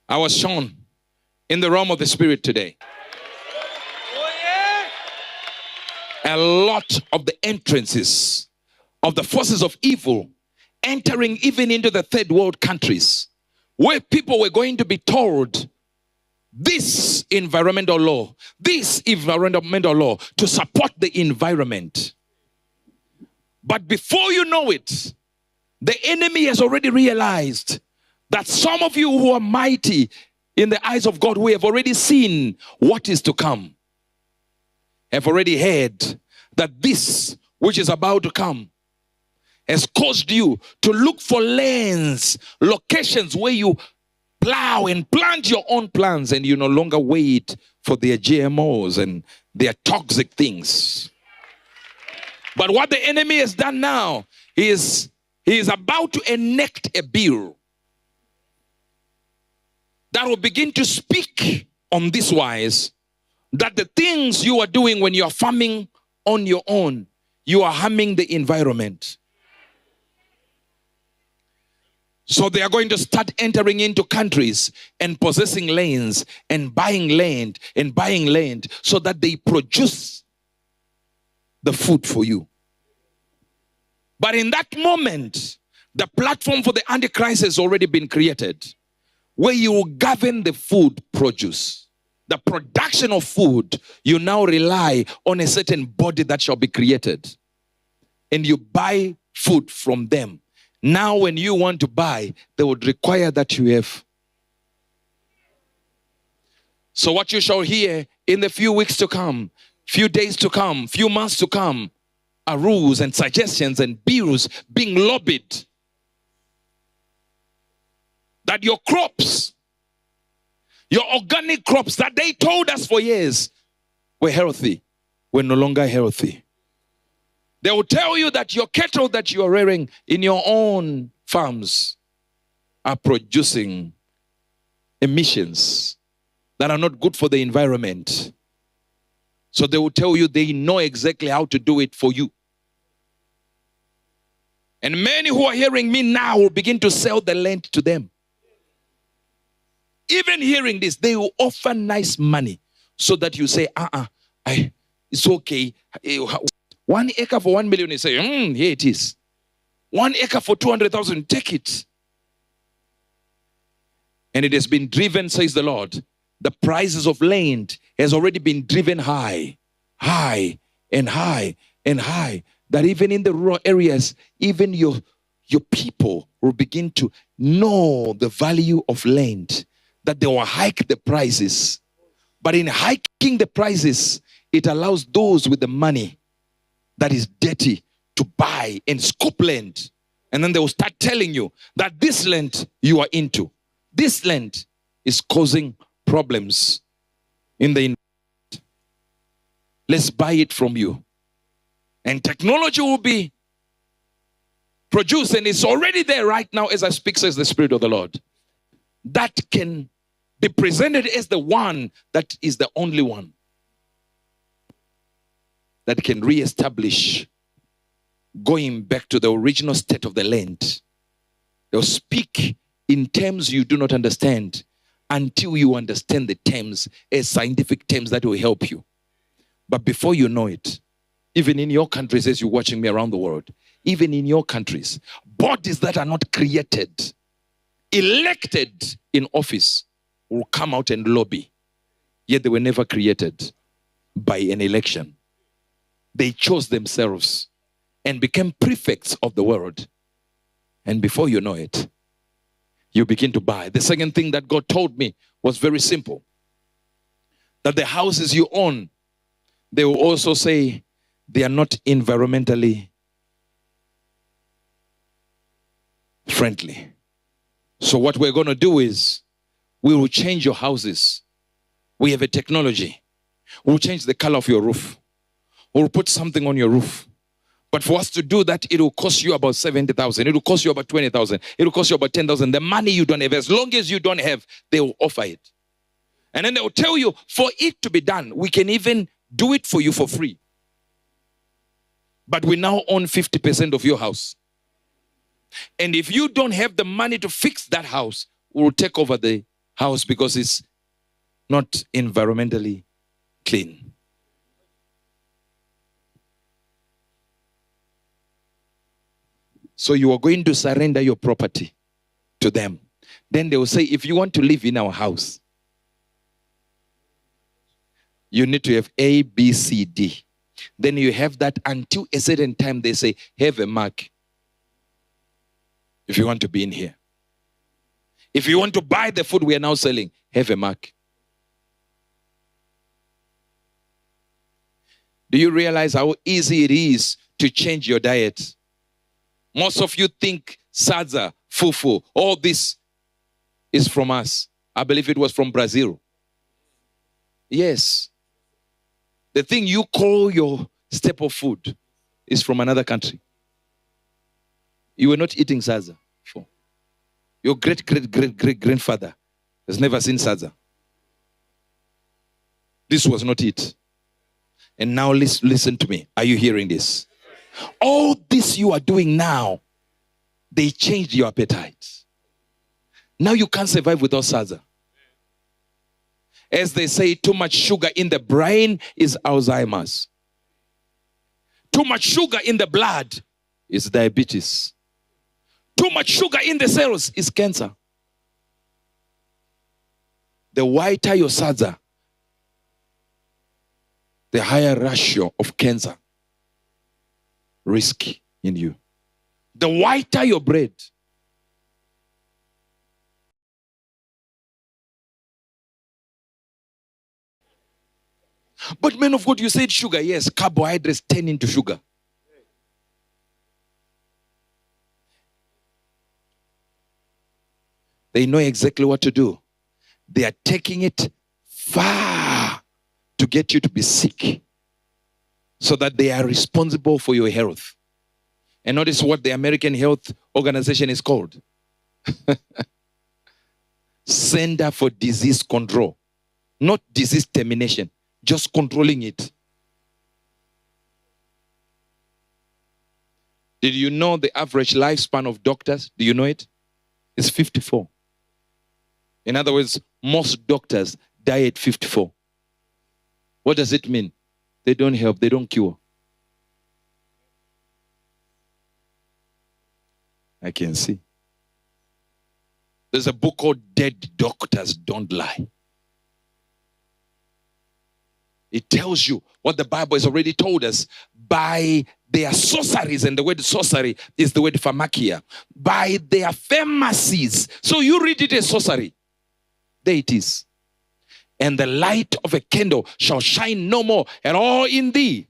I was shown in the realm of the spirit today. A lot of the entrances of the forces of evil entering even into the third world countries, where people were going to be told this environmental law to support the environment. But before you know it, the enemy has already realized that some of you who are mighty in the eyes of God, who have already seen what is to come, have already heard that this which is about to come has caused you to look for lands, locations where you plow and plant your own plants, and you no longer wait for their GMOs and their toxic things. But what the enemy has done now is he is about to enact a bill that will begin to speak on this wise, that the things you are doing when you are farming on your own, you are harming the environment. So they are going to start entering into countries and possessing lands and buying land so that they produce the food for you. But in that moment, the platform for the Antichrist has already been created, where you will govern the food produce. The production of food, you now rely on a certain body that shall be created. And you buy food from them. Now when you want to buy, they would require that you have. So what you shall hear in the few weeks to come, few days to come, few months to come, are rules and suggestions and bills being lobbied. That your crops, your organic crops that they told us for years were healthy, were no longer healthy. They will tell you that your cattle that you are rearing in your own farms are producing emissions that are not good for the environment. So they will tell you they know exactly how to do it for you. And many who are hearing me now will begin to sell the land to them. Even hearing this, they will offer nice money so that you say, it's okay. 1 acre for 1 million, you say, here it is. 1 acre for 200,000, take it. And it has been driven, says the Lord. The prices of land has already been driven high, and high. That even in the rural areas, even your people will begin to know the value of land. That they will hike the prices. But in hiking the prices, it allows those with the money that is dirty to buy and scoop land. And then they will start telling you that this land you are into, this land is causing problems in the environment. Let's buy it from you. And technology will be produced, and it's already there right now as I speak, says the Spirit of the Lord. That can be presented as the one that is the only one that can reestablish going back to the original state of the land. They'll speak in terms you do not understand until you understand the terms as scientific terms that will help you. But before you know it, even in your countries, as you're watching me around the world, even in your countries, bodies that are not created, elected in office, will come out and lobby. Yet they were never created by an election. They chose themselves and became prefects of the world. And before you know it, you begin to buy. The second thing that God told me was very simple. That the houses you own, they will also say they are not environmentally friendly. So what we're going to do is we will change your houses. We have a technology. We'll change the color of your roof. We'll put something on your roof. But for us to do that, it will cost you about 70,000. It will cost you about 20,000. It will cost you about 10,000. The money you don't have, as long as you don't have, they will offer it. And then they will tell you, for it to be done, we can even do it for you for free. But we now own 50% of your house. And if you don't have the money to fix that house, we'll take over the house because it's not environmentally clean. So you are going to surrender your property to them. Then they will say, if you want to live in our house, you need to have A, B, C, D. Then you have that until a certain time they say, have a mark if you want to be in here. If you want to buy the food we are now selling, have a mark. Do you realize how easy it is to change your diet? Most of you think sadza, fufu, all this is from us. I believe it was from Brazil. Yes. The thing you call your staple food is from another country. You were not eating sadza before. Your great-great-great-great-grandfather has never seen sadza. This was not it. And now listen to me. Are you hearing this? All this you are doing now, they changed your appetite. Now you can't survive without sadza. As they say, too much sugar in the brain is Alzheimer's. Too much sugar in the blood is diabetes. Too much sugar in the cells is cancer. The whiter your sadza, the higher ratio of cancer risk in you. The whiter your bread, but men of God, you said sugar. Yes, carbohydrates turn into sugar. They know exactly what to do. They are taking it far to get you to be sick so that they are responsible for your health. And notice what the American Health Organization is called. Center for Disease Control. Not disease termination, just controlling it. Did you know the average lifespan of doctors? Do you know it? It's 54. In other words, most doctors die at 54. What does it mean? They don't help, they don't cure. I can see. There's a book called Dead Doctors Don't Lie. It tells you what the Bible has already told us by their sorceries, and the word sorcery is the word pharmakia. By their pharmacies. So you read it as sorcery. There it is. And the light of a candle shall shine no more at all in thee.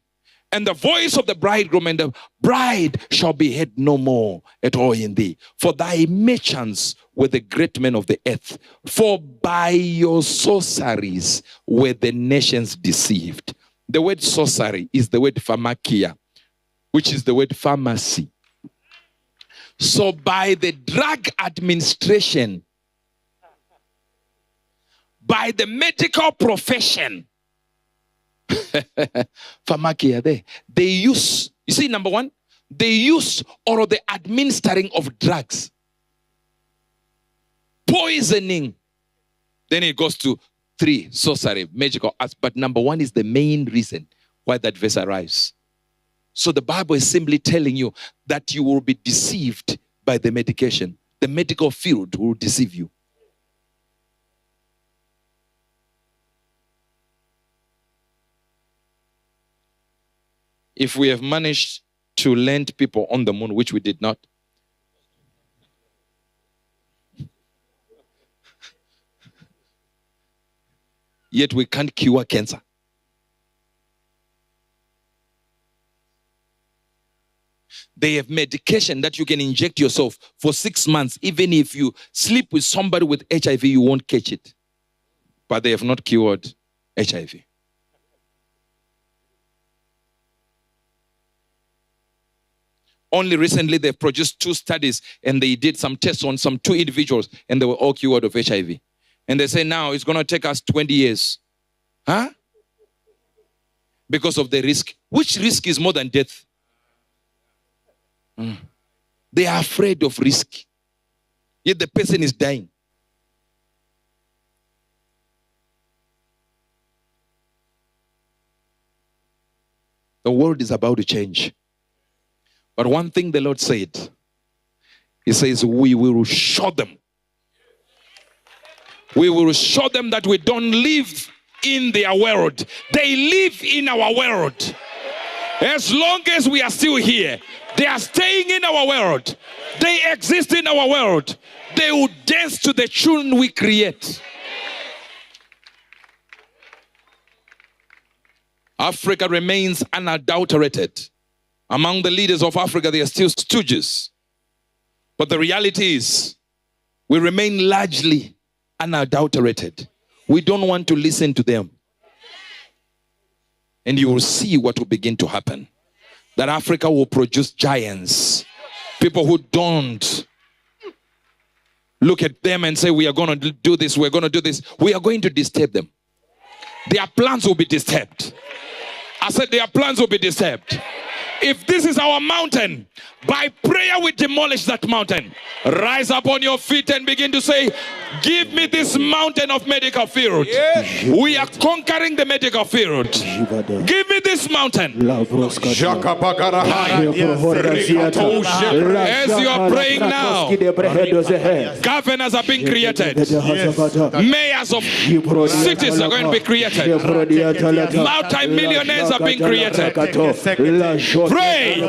And the voice of the bridegroom and the bride shall be heard no more at all in thee. For thy merchants were the great men of the earth. For by your sorceries were the nations deceived. The word sorcery is the word pharmakia, which is the word pharmacy. So by the drug administration, by the medical profession, pharmakia there, they use, you see, number one, they use or the administering of drugs, poisoning. Then it goes to 3, sorcery, magical arts. But number one is the main reason why that verse arrives. So the Bible is simply telling you that you will be deceived by the medication. The medical field will deceive you. If we have managed to land people on the moon, which we did not, yet we can't cure cancer. They have medication that you can inject yourself for 6 months. Even if you sleep with somebody with HIV, you won't catch it. But they have not cured HIV. Only recently they've produced 2 studies and they did some tests on some 2 individuals and they were all cured of HIV. And they say now it's going to take us 20 years. Huh? Because of the risk. Which risk is more than death? They are afraid of risk. Yet the person is dying. the world is about to change. But one thing the Lord said, He says, we will show them. We will show them that we don't live in their world. They live in our world. As long as we are still here, they are staying in our world. They exist in our world. They will dance to the tune we create. Africa remains unadulterated. Among the leaders of Africa, they are still stooges. But the reality is, we remain largely unadulterated. We don't want to listen to them. And you will see what will begin to happen. That Africa will produce giants. People who don't look at them and say, we are going to do this, we're going to do this. We are going to disturb them. Their plans will be disturbed. I said their plans will be disturbed. If this is our mountain, by prayer we demolish that mountain. Rise up on your feet and begin to say, give me this mountain of medical field. Yes. We are conquering the medical field. Give me this mountain. As you are praying now, governors are being created. Mayors of cities are going to be created. Multi-millionaires are being created. Pray.